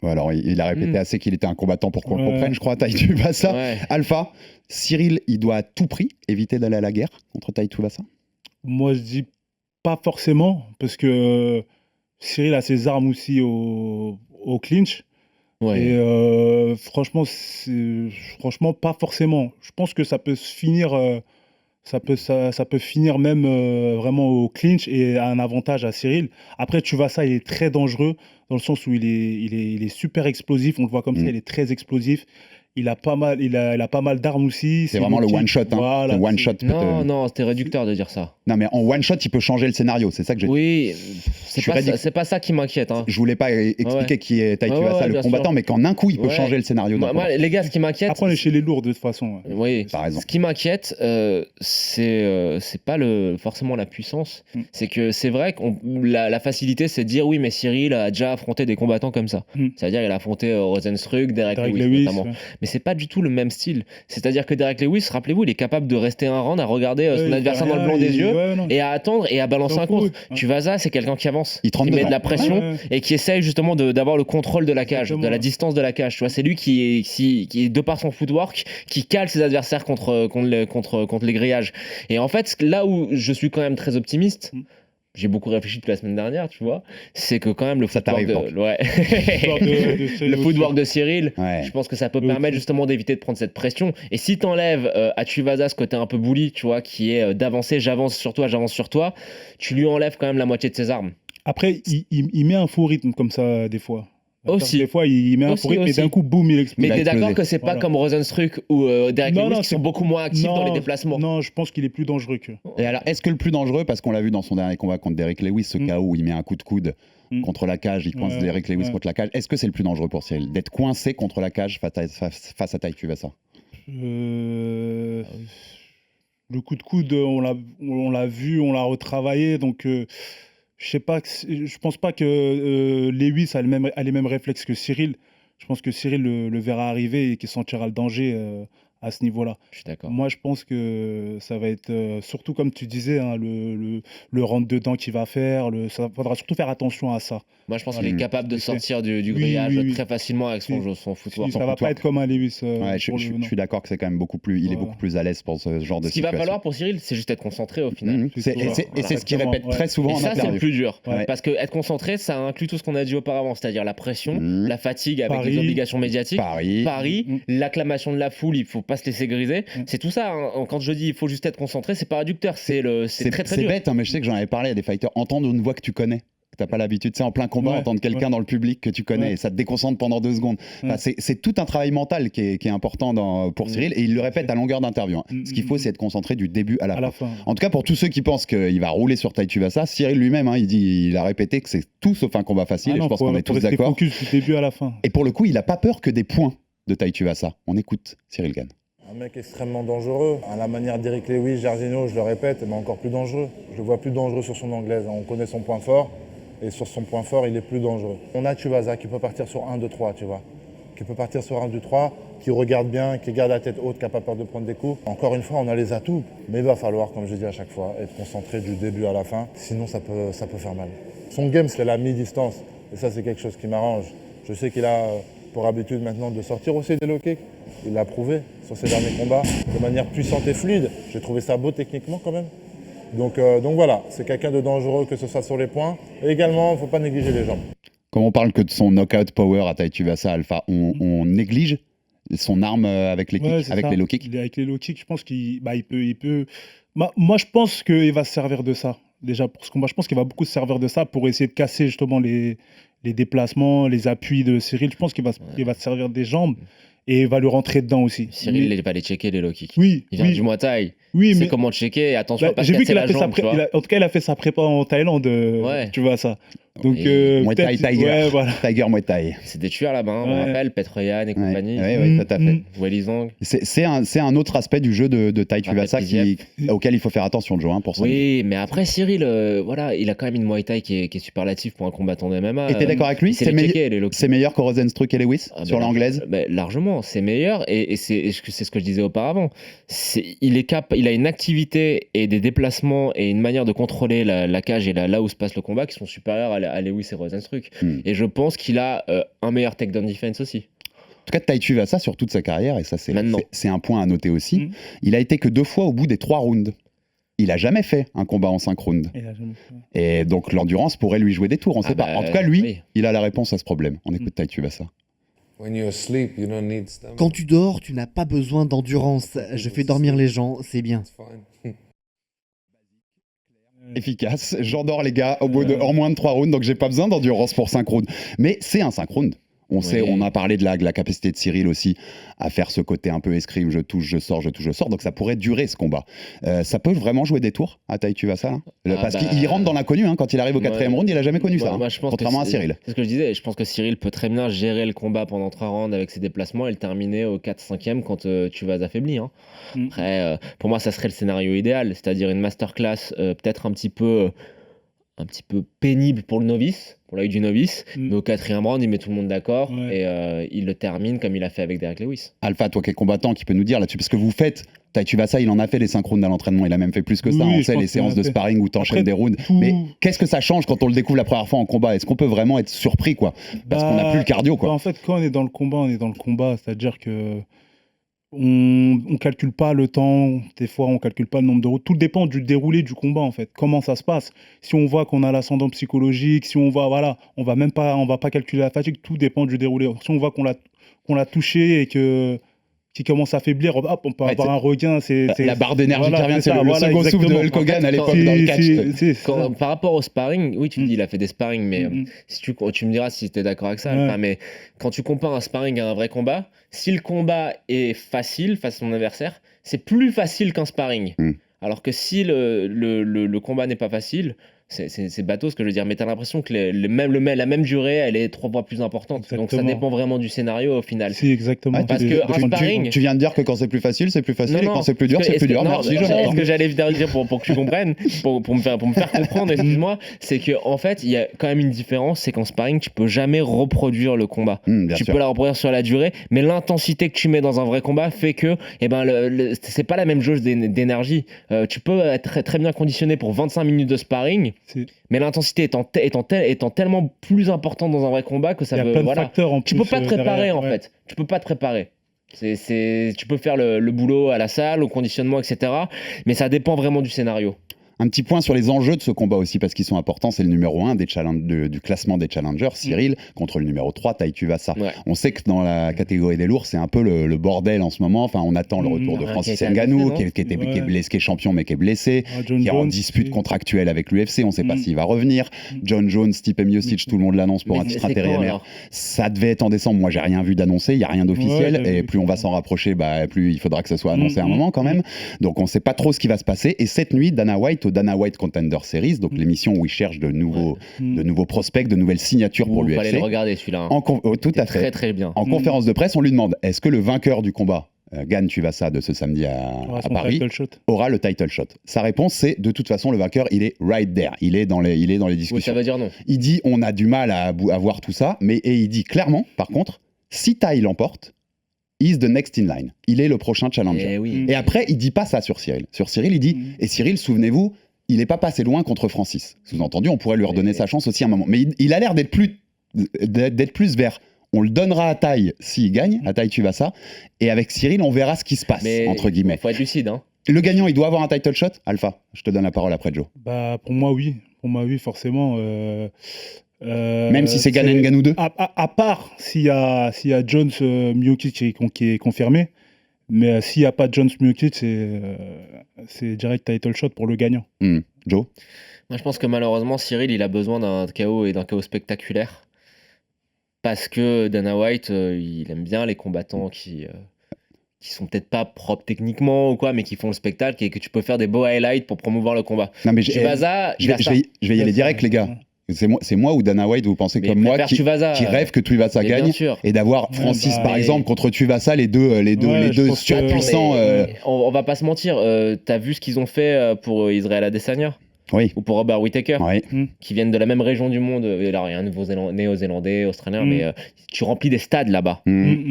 Alors, il a répété assez qu'il était un combattant pour qu'on le comprenne, je crois, Tai Tuivasa. Alpha, Cyril, il doit à tout prix éviter d'aller à la guerre contre Tai Tuivasa? Moi, je dis pas forcément, parce que Cyril a ses armes aussi au clinch. Et franchement, pas forcément. Je pense que ça peut se finir... Ça peut finir même vraiment au clinch et à un avantage à Cyril. Après, Tuivasa, il est très dangereux dans le sens où il est super explosif. On le voit comme ça, il est très explosif. Il a pas mal d'armes aussi. C'est vraiment le one shot. Voilà, le one shot. Non, c'était réducteur de dire ça. Non, mais en one shot, il peut changer le scénario. C'est ça que j'ai dit. Oui, c'est pas ça qui m'inquiète. Hein. Je voulais pas expliquer qui est Tai Tuivasa, le combattant, mais qu'en un coup, il peut changer le scénario. Moi, les gars, ce qui m'inquiète. Après, on est chez les lourds de toute façon. Oui, t'as raison. Ce qui m'inquiète, c'est pas forcément la puissance. C'est que c'est vrai que la facilité, c'est de dire oui, mais Cyril a déjà affronté des combattants comme ça. C'est-à-dire, il a affronté Rozenstruik, Derek Lewis notamment. Mais c'est pas du tout le même style. C'est-à-dire que Derek Lewis, rappelez-vous, il est capable de rester un round à regarder son adversaire dans le blanc des yeux et à attendre et à balancer un contre. Tuivasa, c'est quelqu'un qui avance, qui met de la pression et qui essaye justement d'avoir le contrôle de la cage, de la distance de la cage. Tu vois, c'est lui qui est de par son footwork, qui cale ses adversaires contre les grillages. Et en fait, là où je suis quand même très optimiste, j'ai beaucoup réfléchi depuis la semaine dernière, tu vois, c'est que quand même le footwork de Cyril, je pense que ça peut permettre justement d'éviter de prendre cette pression. Et si t'enlèves à Tuivasa ce côté un peu bully, tu vois, qui est d'avancer, j'avance sur toi, tu lui enlèves quand même la moitié de ses armes. Après, il met un faux rythme comme ça des fois. Aussi. Des fois, il met un Aussi, pour rythme et aussi. d'un coup, boum, il explose. Mais t'es d'accord explosé. que c'est pas Voilà. comme Rosenstruck ou Derek Non, Lewis non, qui sont c'est- beaucoup moins actifs dans les déplacements. Non, je pense qu'il est plus dangereux que. Et alors, est-ce que le plus dangereux, parce qu'on l'a vu dans son dernier combat contre Derek Lewis, ce KO où il met un coup de coude contre la cage, il coince Derek Lewis contre la cage, est-ce que c'est le plus dangereux pour Cyril d'être coincé contre la cage face à Tai Tuivasa? Le coup de coude, on l'a vu, on l'a retravaillé, donc je sais pas, je pense pas que Lewis a les mêmes réflexes que Cyril. Je pense que Cyril le verra arriver et qu'il sentira le danger à ce niveau-là. Je suis d'accord. Moi, je pense que ça va être surtout comme tu disais, hein, le rentre-dedans qu'il va faire. Ça faudra surtout faire attention à ça. Moi, je pense Voilà. qu'il est capable de Tu sais. sortir du Oui, grillage oui, oui. très facilement avec son jeu, son footwork. Ça va pas être comme un Lewis. Ouais, je suis d'accord que c'est quand même beaucoup plus, il est Voilà. beaucoup plus à l'aise pour ce genre de Ce qu'il va situation. falloir pour Cyril, c'est juste être concentré au final. Et c'est ce qu'il répète très souvent Et en ça, c'est interview. le plus dur. Ouais. Parce que être concentré, ça inclut tout ce qu'on a dit auparavant, c'est-à-dire la pression, la fatigue avec Paris. les obligations médiatiques, Paris. l'acclamation de la foule, il faut pas se laisser griser. C'est tout ça. Hein. Quand je dis il faut juste être concentré, c'est pas réducteur, c'est très très C'est dur. bête, hein, mais je sais que j'en avais parlé à des fighters. Entendre une voix que tu connais. Que t'as pas l'habitude, tu sais, en plein combat, Ouais, entendre quelqu'un dans le public que tu connais et ça te déconcentre pendant 2 secondes. Enfin, c'est tout un travail mental qui est important pour Cyril et il le répète à longueur d'interview. Hein. Ce qu'il faut, c'est être concentré du début à la fin. En tout cas, pour tous ceux qui pensent qu'il va rouler sur Tai Tuivasa, Cyril lui-même, hein, il a répété que c'est tout sauf un combat facile et je pense qu'on est tous d'accord. Focus du début à la fin. Et pour le coup, il a pas peur que des points de Tai Tuivasa. On écoute Cyril Gane. Un mec extrêmement dangereux, à la manière d'Eric Lewis, Jairzinho, je le répète, mais encore plus dangereux. Je le vois plus dangereux sur son anglaise. On connaît son point fort, et sur son point fort, il est plus dangereux. On a Tuivasa qui peut partir sur 1, 2, 3, tu vois. Qui peut partir sur 1, 2, 3, qui regarde bien, qui garde la tête haute, qui n'a pas peur de prendre des coups. Encore une fois, on a les atouts, mais il va falloir, comme je dis à chaque fois, être concentré du début à la fin, sinon ça peut faire mal. Son game, c'est la mi-distance, et ça, c'est quelque chose qui m'arrange. Je sais qu'il a pour habitude maintenant de sortir aussi des low kicks. Il l'a prouvé sur ses derniers combats de manière puissante et fluide. J'ai trouvé ça beau techniquement quand même. Donc voilà, c'est quelqu'un de dangereux que ce soit sur les points. Et également, il ne faut pas négliger les jambes. Comme on parle que de son knockout power à Tai Tuivasa Alpha, on néglige son arme avec les kicks, avec les low kicks. Avec les low kicks, je pense qu'il peut. Moi, je pense qu'il va se servir de ça. Déjà pour ce combat, je pense qu'il va beaucoup se servir de ça pour essayer de casser justement les déplacements, les appuis de Cyril. Je pense qu'il va se servir des jambes et il va le rentrer dedans aussi. Cyril, il va les checker les low kicks. Oui, il vient du Muay Thai. Oui, c'est mais comment checker. Attention à pas j'ai vu qu'il a casser fait la jambe, tu vois. en tout cas, il a fait sa prépa en Thaïlande. Tu vois ça. Donc Muay Thai Tiger, ouais, voilà. Tiger Muay Thai. C'est des tueurs là-bas, on Ouais. rappelle, Petroyan et compagnie. Oui, tout à fait. Weili Zhang. C'est un autre aspect du jeu de Tai Tuivasa auquel il faut faire attention, Joe, hein, pour ça. Oui, mais après Cyril, voilà, il a quand même une Muay Thai qui est superlative pour un combattant de MMA. Et t'es d'accord avec lui? C'est meilleur que Rosenstruck et Lewis sur l'anglaise? Largement, c'est meilleur et c'est ce que je disais auparavant. Il a une activité et des déplacements et une manière de contrôler la cage et là où se passe le combat qui sont supérieurs à Lewis et Rosenstruck. Et je pense qu'il a un meilleur takedown defense aussi. En tout cas, Tai Tuivasa sur toute sa carrière, et ça c'est un point à noter aussi, il a été que 2 fois au bout des 3 rounds. Il a jamais fait un combat en 5 rounds. Et donc l'endurance pourrait lui jouer des tours, on sait pas. En tout cas, lui, il a la réponse à ce problème. On écoute Tai Tuivasa. Quand tu dors, tu n'as pas besoin d'endurance. Je fais dormir les gens, c'est bien. Efficace, j'endors les gars en moins de 3 rounds, donc j'ai pas besoin d'endurance pour 5 rounds. Mais c'est un 5 rounds. On a parlé de la capacité de Cyril aussi à faire ce côté un peu escrime, je touche, je sors, donc ça pourrait durer ce combat. Ça peut vraiment jouer des tours à Tai Tuivasa parce qu'il rentre dans l'inconnu, hein, quand il arrive au 4e round, il a jamais connu ça, contrairement à Cyril. C'est ce que je disais, je pense que Cyril peut très bien gérer le combat pendant 3 rounds avec ses déplacements et le terminer au 4-5e quand tu vas affaibli. Hein. Après, pour moi, ça serait le scénario idéal, c'est-à-dire une masterclass peut-être un petit peu pénible pour le novice, pour l'œil du novice, mais au 4e round, il met tout le monde d'accord et il le termine comme il a fait avec Derek Lewis. Alpha, toi qui es combattant, qui peut nous dire là-dessus, parce que vous faites, Tai Tuivasa, il en a fait les 5 rounds à l'entraînement, il a même fait plus que ça, on sait les séances de sparring où t'enchaînes des rounds, mais qu'est-ce que ça change quand on le découvre la première fois en combat? Est-ce qu'on peut vraiment être surpris, quoi? Parce qu'on n'a plus le cardio, quoi. En fait, quand on est dans le combat, c'est-à-dire que on calcule pas le temps, des fois on calcule pas le nombre de rounds, tout dépend du déroulé du combat en fait, comment ça se passe. Si on voit qu'on a l'ascendant psychologique, si on va on va pas calculer la fatigue, tout dépend du déroulé. Si on voit qu'on l'a touché et que qui commence à faiblir, hop, on peut avoir un regain. C'est la barre d'énergie qui revient, c'est le second souffle de Hulk Hogan à l'époque dans le catch. Par rapport au sparring, oui, tu dis il a fait des sparring, mais si tu me diras si tu es d'accord avec ça. Enfin, mais quand tu compares un sparring à un vrai combat, si le combat est facile face à son adversaire, c'est plus facile qu'un sparring. Alors que si le combat n'est pas facile, c'est bateau ce que je veux dire, mais t'as l'impression que la même durée, elle est 3 fois plus importante. Exactement. Donc ça dépend vraiment du scénario au final. Si, exactement. Parce que un sparring... Tu viens de dire que quand c'est plus facile, c'est plus facile, et quand c'est plus dur, c'est plus dur. Non, ce que j'allais dire pour que tu comprennes, pour me faire comprendre, excuse-moi, c'est qu'en fait, il y a quand même une différence, c'est qu'en sparring, tu peux jamais reproduire le combat. Tu peux la reproduire sur la durée, mais l'intensité que tu mets dans un vrai combat fait que c'est pas la même jauge d'énergie. Tu peux être très bien conditionné pour 25 minutes de sparring, mais l'intensité étant tellement plus importante dans un vrai combat que ça veut. Tu peux pas te préparer en fait. Tu peux pas te préparer. Tu peux faire le boulot à la salle, au conditionnement, etc. Mais ça dépend vraiment du scénario. Un petit point sur les enjeux de ce combat aussi, parce qu'ils sont importants. C'est le numéro 1 du classement des challengers, Cyril, contre le numéro 3, Tai Tuivasa. On sait que dans la catégorie des lourds, c'est un peu le bordel en ce moment. Enfin, on attend le retour de Francis Ngannou, qui est champion mais qui est blessé, qui est en dispute contractuelle avec l'UFC. On ne sait pas s'il va revenir. John Jones, Stipe Miocic, tout le monde l'annonce pour un titre intérimaire. Ça devait être en décembre. Moi, j'ai rien vu d'annoncé. Il n'y a rien d'officiel. Et plus on va s'en rapprocher, plus il faudra que ça soit annoncé à un moment quand même. Donc, on ne sait pas trop ce qui va se passer. Et cette nuit, Dana White Dana White Contender Series, donc l'émission où il cherche de nouveaux prospects, de nouvelles signatures pour l'UFC. Il fallait le regarder celui-là. Tout à fait. Très très bien. En conférence de presse, on lui demande est-ce que le vainqueur du combat, Gane Tuivasa de ce samedi à Paris, aura le title shot? Sa réponse, c'est de toute façon, le vainqueur, il est right there. Il est dans les discussions. Oui, ça veut dire non. Il dit on a du mal à voir tout ça, et il dit clairement, par contre, si Tai l'emporte, is the next in line. Il est le prochain challenger. Et après, il dit pas ça sur Cyril. Sur Cyril, il dit et Cyril, souvenez-vous, il n'est pas passé loin contre Francis. Sous-entendu, on pourrait lui redonner sa chance aussi à un moment. Mais il a l'air d'être plus vers on le donnera à Tai s'il gagne, à Tai Tuivasa, et avec Cyril, on verra ce qui se passe, entre guillemets. Il faut être lucide. Hein. Le gagnant, il doit avoir un title shot? Alpha, je te donne la parole après, Joe. Pour moi, oui. Pour moi, oui, forcément. Même si c'est Gane Ngannou 2? À part s'il y a Jones Miocic qui est confirmé. Mais s'il n'y a pas de Jones Miocic, c'est direct title shot pour le gagnant. Joe? Moi, je pense que malheureusement, Cyril, il a besoin d'un KO et d'un KO spectaculaire. Parce que Dana White, il aime bien les combattants qui sont peut-être pas propres techniquement ou quoi, mais qui font le spectacle et que tu peux faire des beaux highlights pour promouvoir le combat. Non, mais je vais y aller direct, les gars. C'est moi ou Dana White, vous pensez comme moi, qui rêve que Tuivasa gagne et d'avoir Francis par exemple contre Tuivasa, les deux surpuissants. On va pas se mentir, t'as vu ce qu'ils ont fait pour Israel Adesanya? Ou pour Robert Whittaker, qui viennent de la même région du monde. Alors, il y a un néo-zélandais, australien, mais tu remplis des stades là-bas.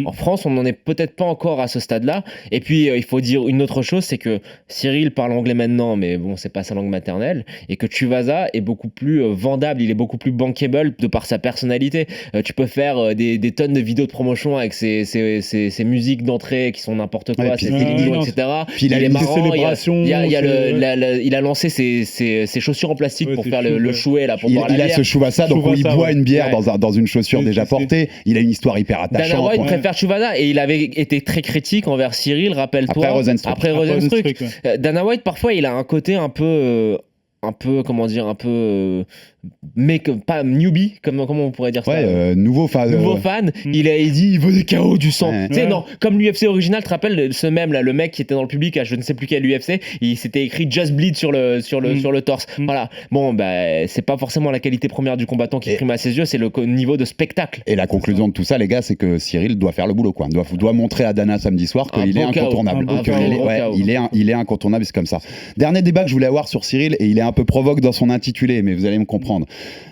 En France, on n'en est peut-être pas encore à ce stade-là. Et puis, il faut dire une autre chose, c'est que Cyril parle anglais maintenant, mais bon, c'est pas sa langue maternelle, et que Tuivasa est beaucoup plus vendable, il est beaucoup plus bankable de par sa personnalité. Tu peux faire des tonnes de vidéos de promotion avec ses musiques d'entrée qui sont n'importe quoi, ses télévisions, etc. Puis il est marrant, il a lancé ses chaussures en plastique pour faire le chouet là, pour boire la bière. Il a ce Tuivasa, donc on y boit une bière dans une chaussure déjà portée. Il a une histoire hyper attachante. Dana White préfère Tuivasa et il avait été très critique envers Cyril, rappelle-toi. Après Rosenstruck. Dana White, parfois, il a un côté un peu mais pas newbie, comment on pourrait dire ça, nouveau fan. Il dit il veut des KO, du sang. Tu sais, non, comme l'UFC original, tu te rappelles ce même là, le mec qui était dans le public à je ne sais plus quel UFC, il s'était écrit Just Bleed sur le torse. Voilà. Bon, c'est pas forcément la qualité première du combattant qui prime à ses yeux, c'est le niveau de spectacle. Et la conclusion de tout ça, les gars, c'est que Cyril doit faire le boulot, quoi. Doit montrer à Dana samedi soir qu'il est incontournable. Il est incontournable, c'est comme ça. Dernier débat que je voulais avoir sur Cyril, et il est un peu provoque dans son intitulé, mais vous allez me comprendre.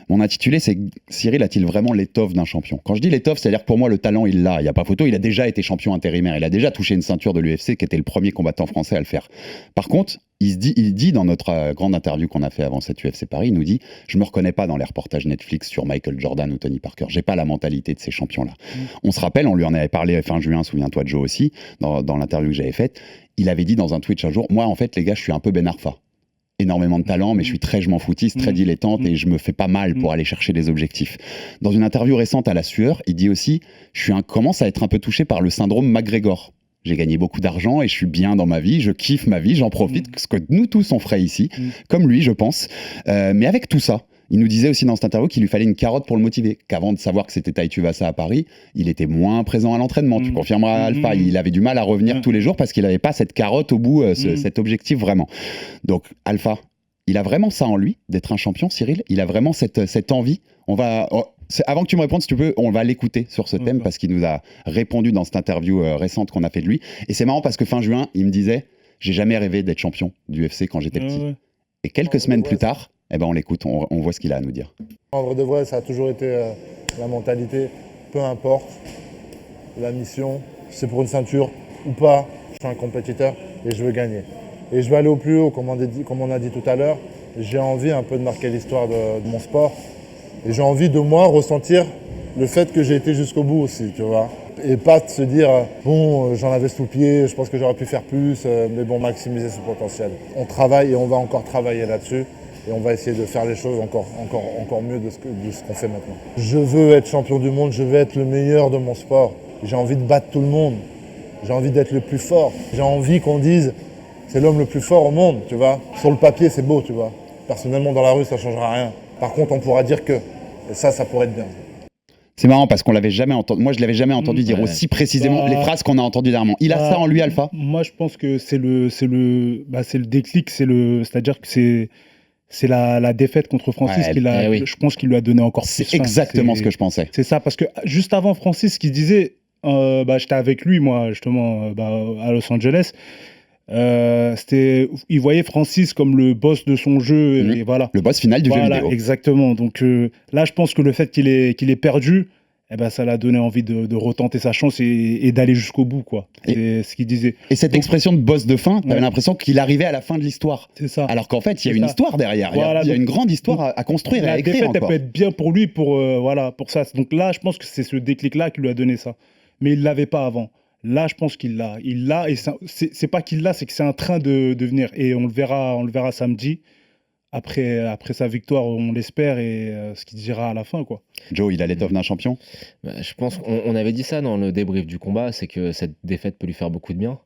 Mon intitulé, c'est Cyril a-t-il vraiment l'étoffe d'un champion? Quand je dis l'étoffe, c'est-à-dire que pour moi, le talent, il l'a. Il n'y a pas photo. Il a déjà été champion intérimaire. Il a déjà touché une ceinture de l'UFC, qui était le premier combattant français à le faire. Par contre, il dit dans notre grande interview qu'on a fait avant cette UFC Paris, il nous dit « Je me reconnais pas dans les reportages Netflix sur Michael Jordan ou Tony Parker. J'ai pas la mentalité de ces champions-là. » On se rappelle, on lui en avait parlé fin juin, souviens-toi de Joe aussi, dans l'interview que j'avais faite. Il avait dit dans un Twitch un jour « Moi, en fait, les gars, je suis un peu Ben Arfa. Énormément de talent, mais je suis je m'en foutiste, très dilettante et je me fais pas mal pour aller chercher des objectifs. » Dans une interview récente à La Sueur, il dit aussi « Je commence à être un peu touché par le syndrome McGregor. j'ai gagné beaucoup d'argent et je suis bien dans ma vie, je kiffe ma vie, j'en profite, ce que nous tous on ferait ici, comme lui je pense. Mais avec tout ça, il nous disait aussi dans cette interview qu'il lui fallait une carotte pour le motiver, qu'avant de savoir que c'était Tai Tuivasa à Paris, il était moins présent à l'entraînement. Tu confirmeras Alpha, il avait du mal à revenir tous les jours parce qu'il n'avait pas cette carotte au bout, cet objectif vraiment. Donc Alpha, il a vraiment ça en lui, d'être un champion, Cyril. Il a vraiment cette envie. Avant que tu me répondes, si tu peux, on va l'écouter sur ce thème parce qu'il nous a répondu dans cette interview récente qu'on a fait de lui. Et c'est marrant parce que fin juin, il me disait « J'ai jamais rêvé d'être champion du UFC quand j'étais petit. » Et quelques semaines plus tard, on l'écoute, on voit ce qu'il a à nous dire. En vrai de vrai, ça a toujours été la mentalité. Peu importe la mission, c'est pour une ceinture ou pas, je suis un compétiteur et je veux gagner. Et je veux aller au plus haut, comme on a dit tout à l'heure. J'ai envie un peu de marquer l'histoire de mon sport. Et j'ai envie de moi ressentir le fait que j'ai été jusqu'au bout aussi, tu vois. Et pas de se dire, bon, j'en avais sous le pied, je pense que j'aurais pu faire plus, mais bon, maximiser ce potentiel. On travaille et on va encore travailler là-dessus. Et on va essayer de faire les choses encore mieux de ce qu'on fait maintenant. Je veux être champion du monde, je veux être le meilleur de mon sport. J'ai envie de battre tout le monde. J'ai envie d'être le plus fort. J'ai envie qu'on dise, c'est l'homme le plus fort au monde, tu vois. Sur le papier, c'est beau, tu vois. Personnellement, dans la rue, ça ne changera rien. Par contre, on pourra dire que, et ça pourrait être bien. C'est marrant parce qu'on l'avait jamais entendu. Moi, je l'avais jamais entendu dire aussi précisément les phrases qu'on a entendues dernièrement. Il a ça en lui, Alpha. Moi, je pense que c'est le déclic, c'est-à-dire que c'est la défaite contre Francis je pense qu'il lui a donné encore plus. C'est exactement ce que je pensais. C'est ça, parce que juste avant Francis, qui disait, j'étais avec lui, moi, justement, à Los Angeles. Il voyait Francis comme le boss de son jeu, et voilà. Le boss final du jeu vidéo. Exactement. Donc là, je pense que le fait qu'il ait perdu, ça l'a donné envie de retenter sa chance et d'aller jusqu'au bout, quoi. C'est ce qu'il disait. Et cette expression de boss de fin, t'avais l'impression qu'il arrivait à la fin de l'histoire. C'est ça. Alors qu'en fait, il y a une histoire derrière. Voilà, il y a une grande histoire à construire et à écrire encore. La défaite, elle peut être bien pour lui, pour ça. Donc là, je pense que c'est ce déclic-là qui lui a donné ça. Mais il l'avait pas avant. Là, je pense qu'il l'a. Il l'a, et c'est pas qu'il l'a, c'est que c'est en train de venir. Et on le verra samedi. Après sa victoire, on l'espère, et ce qu'il dira à la fin, quoi. Joe, il a l'étoffe d'un champion. Je pense qu'on avait dit ça dans le débrief du combat, c'est que cette défaite peut lui faire beaucoup de bien.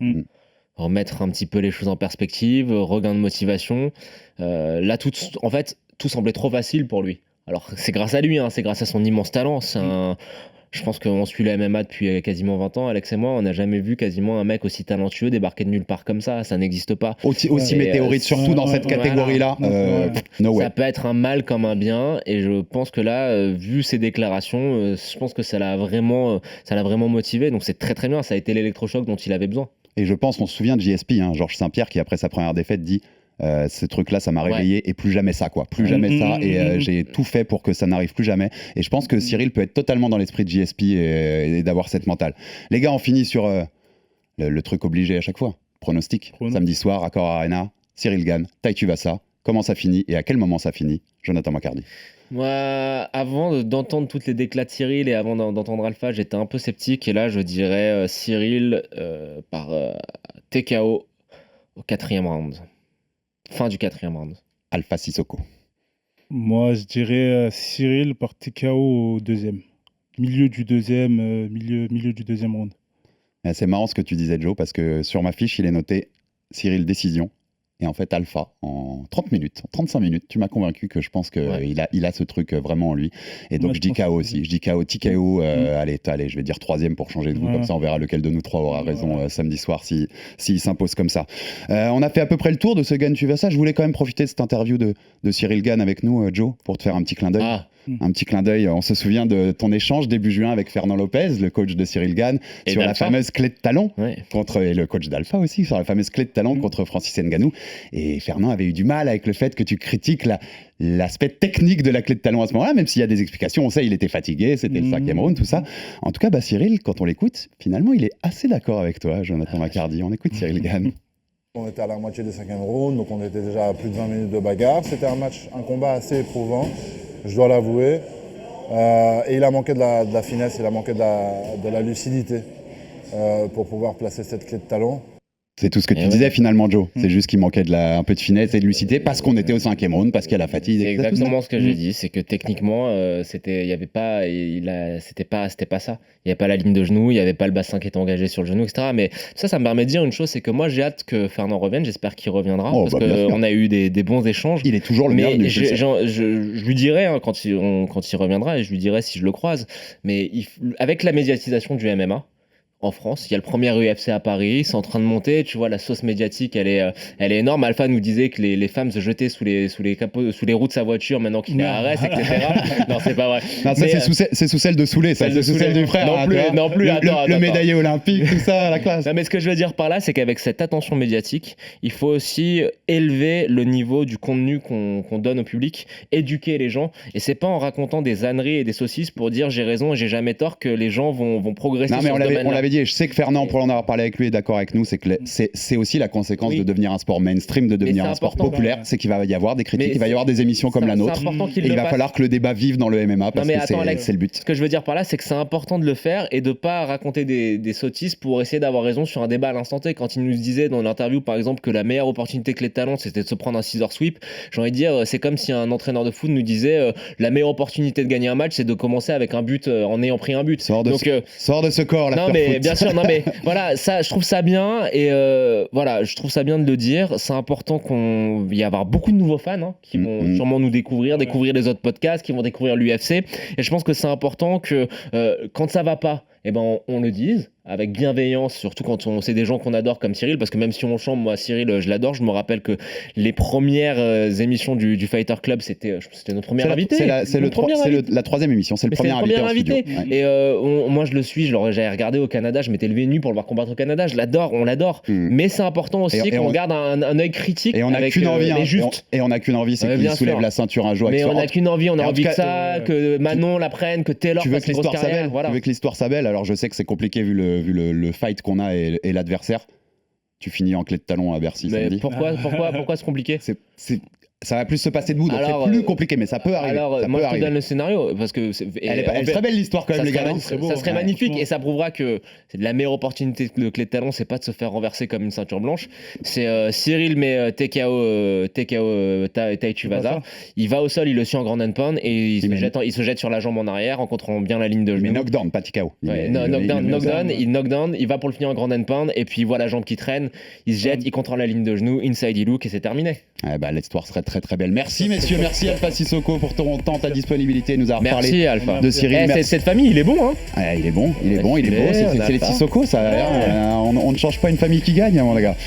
Remettre un petit peu les choses en perspective, regain de motivation. Là, tout semblait trop facile pour lui. Alors, c'est grâce à lui, c'est grâce à son immense talent. Je pense qu'on suit le MMA depuis quasiment 20 ans, Alex et moi, on n'a jamais vu quasiment un mec aussi talentueux débarquer de nulle part comme ça n'existe pas. Aussi météorite, surtout dans cette catégorie-là. Ça peut être un mal comme un bien, et je pense que là, vu ses déclarations, je pense que ça l'a vraiment motivé, donc c'est très très bien, ça a été l'électrochoc dont il avait besoin. Et je pense qu'on se souvient de JSP, Georges Saint-Pierre, qui après sa première défaite dit ce truc-là, ça m'a réveillé, et plus jamais ça, quoi. Plus jamais ça, et j'ai tout fait pour que ça n'arrive plus jamais. Et je pense que Cyril peut être totalement dans l'esprit de JSP et d'avoir cette mentale. Les gars, on finit sur le truc obligé à chaque fois. Pronostic. Samedi soir, Accor Arena, Cyril gagne, Tai Tuivasa. Comment ça finit et à quel moment ça finit? Jonathan Macardy. Moi, avant d'entendre toutes les déclats de Cyril et avant d'entendre Alpha, j'étais un peu sceptique, et là, je dirais Cyril par TKO au 4e round. Fin du 4e round. Alpha Sissoko. Moi, je dirais Cyril par TKO au 2e. Milieu du 2e round. C'est marrant ce que tu disais, Joe, parce que sur ma fiche, il est noté Cyril décision. Et en fait, Alpha, en 30 minutes, en 35 minutes, tu m'as convaincu que je pense qu'il a ce truc vraiment en lui. Et donc, je dis KO aussi. Je dis KO, TKO, allez, je vais dire 3e pour changer de goût. Comme ça, on verra lequel de nous trois aura raison samedi soir s'il s'impose comme ça. On a fait à peu près le tour de ce Gane Tuivasa. Je voulais quand même profiter de cette interview de Cyril Gane avec nous, Joe, pour te faire un petit clin d'œil. Un petit clin d'œil. On se souvient de ton échange début juin avec Fernand Lopez, le coach de Cyril Gane, sur la fameuse clé de talon et le coach d'Alpha aussi, sur la fameuse clé de talon contre Francis Ngannou. Et Fernand avait eu du mal avec le fait que tu critiques l'aspect technique de la clé de talon à ce moment-là, même s'il y a des explications. On sait, il était fatigué, c'était le 5e round, tout ça. En tout cas, Cyril, quand on l'écoute, finalement, il est assez d'accord avec toi, Jonathan Macardy. On écoute Cyril Gane. On était à la moitié des 5e round, donc on était déjà à plus de 20 minutes de bagarre. C'était un combat assez éprouvant, je dois l'avouer. Et il a manqué de la finesse, il a manqué de la lucidité pour pouvoir placer cette clé de talon. C'est tout ce que tu disais finalement, Joe. C'est juste qu'il manquait un peu de finesse et de lucidité parce qu'on était au 5e round, parce qu'il y a la fatigue. C'est exactement ce que j'ai dit. C'est que techniquement, c'était pas ça. Il n'y avait pas la ligne de genou, il n'y avait pas le bassin qui était engagé sur le genou, etc. Mais ça me permet de dire une chose, c'est que moi j'ai hâte que Fernand revienne. J'espère qu'il reviendra parce qu'on a eu des bons échanges. Il est toujours le meilleur. Mais je lui dirai quand il reviendra, et je lui dirai si je le croise. Mais avec la médiatisation du MMA. En France, il y a le premier UFC à Paris, c'est en train de monter, tu vois, la sauce médiatique, elle est énorme. Alpha nous disait que les femmes se jetaient sous les roues de sa voiture maintenant qu'il arrête, etc. Non, c'est pas vrai. Non, ça, c'est sous celle de Soulé, ça, c'est sous celle du frère. Non plus, le médaillé olympique, tout ça, la classe. Non, mais ce que je veux dire par là, c'est qu'avec cette attention médiatique, il faut aussi élever le niveau du contenu qu'on donne au public, éduquer les gens, et c'est pas en racontant des âneries et des saucisses pour dire j'ai raison et j'ai jamais tort que les gens vont progresser sur ce domaine-là. Et je sais que Fernand, pour en avoir parlé avec lui, est d'accord avec nous, c'est que c'est aussi la conséquence de devenir un sport mainstream, de devenir un sport populaire, c'est qu'il va y avoir des critiques, il va y avoir des émissions comme la nôtre, et il va falloir que le débat vive dans le MMA, parce que c'est le but. Ce que je veux dire par là, c'est que c'est important de le faire et de pas raconter des sottises pour essayer d'avoir raison sur un débat à l'instant T. Quand il nous disait dans l'interview, par exemple, que la meilleure opportunité que les talents, c'était de se prendre un scissor sweep, j'ai envie de dire, c'est comme si un entraîneur de foot nous disait la meilleure opportunité de gagner un match, c'est de commencer avec un but en ayant pris un but. Sors de ce corps là. Non mais bien sûr, non mais voilà, ça je trouve ça bien et voilà, je trouve ça bien de le dire. C'est important qu'il y ait avoir beaucoup de nouveaux fans qui vont sûrement nous découvrir les autres podcasts, qui vont découvrir l'UFC, et je pense que c'est important que quand ça va pas, on le dise avec bienveillance, surtout quand c'est des gens qu'on adore comme Cyril, parce que même si on chante, moi Cyril je l'adore. Je me rappelle que les premières émissions du Fighter Club, c'était notre premier invité. C'est la 3e émission, c'est le premier invité. Et moi je le suis, j'avais regardé au Canada, je m'étais levé nu pour le voir combattre au Canada, on l'adore. Mais c'est important aussi qu'on garde un œil critique. Et on n'a qu'une envie, et on n'a qu'une envie, c'est qu'il soulève la ceinture un jour. Mais on n'a qu'une envie, on a envie de ça, que Manon la prenne, que Taylor fasse une grosse carrière. Tu veux que l'histoire s'appelle, alors je sais que c'est compliqué vu le fight qu'on a et l'adversaire. Tu finis en clé de talon à Bercy samedi. Pourquoi c'est compliqué? Ça va plus se passer debout, donc c'est plus compliqué, mais ça peut arriver. Alors, moi, je te donne le scénario, parce que... Elle est très belle l'histoire quand même, les gars. Ça serait magnifique, et ça prouvera que c'est la meilleure opportunité de clé de talon, c'est pas de se faire renverser comme une ceinture blanche. C'est Cyril met TKO Tai Tuivasa, il va au sol, il le suit en ground and pound, et il se jette sur la jambe en arrière, en contrôlant bien la ligne de genou. Mais knockdown, pas TKO. Knockdown, il va pour le finir en ground and pound, et puis il voit la jambe qui traîne, il se jette, il contrôle la ligne de genou, inside il look, et c'est terminé. L'histoire serait très belle. Merci messieurs, merci Alpha Sissoko pour ton temps, ta disponibilité, nous avoir parlé de Cyril. Cette famille, il est bon il est beau, c'est les Sissoko, ça. On ne change pas une famille qui gagne, mon gars.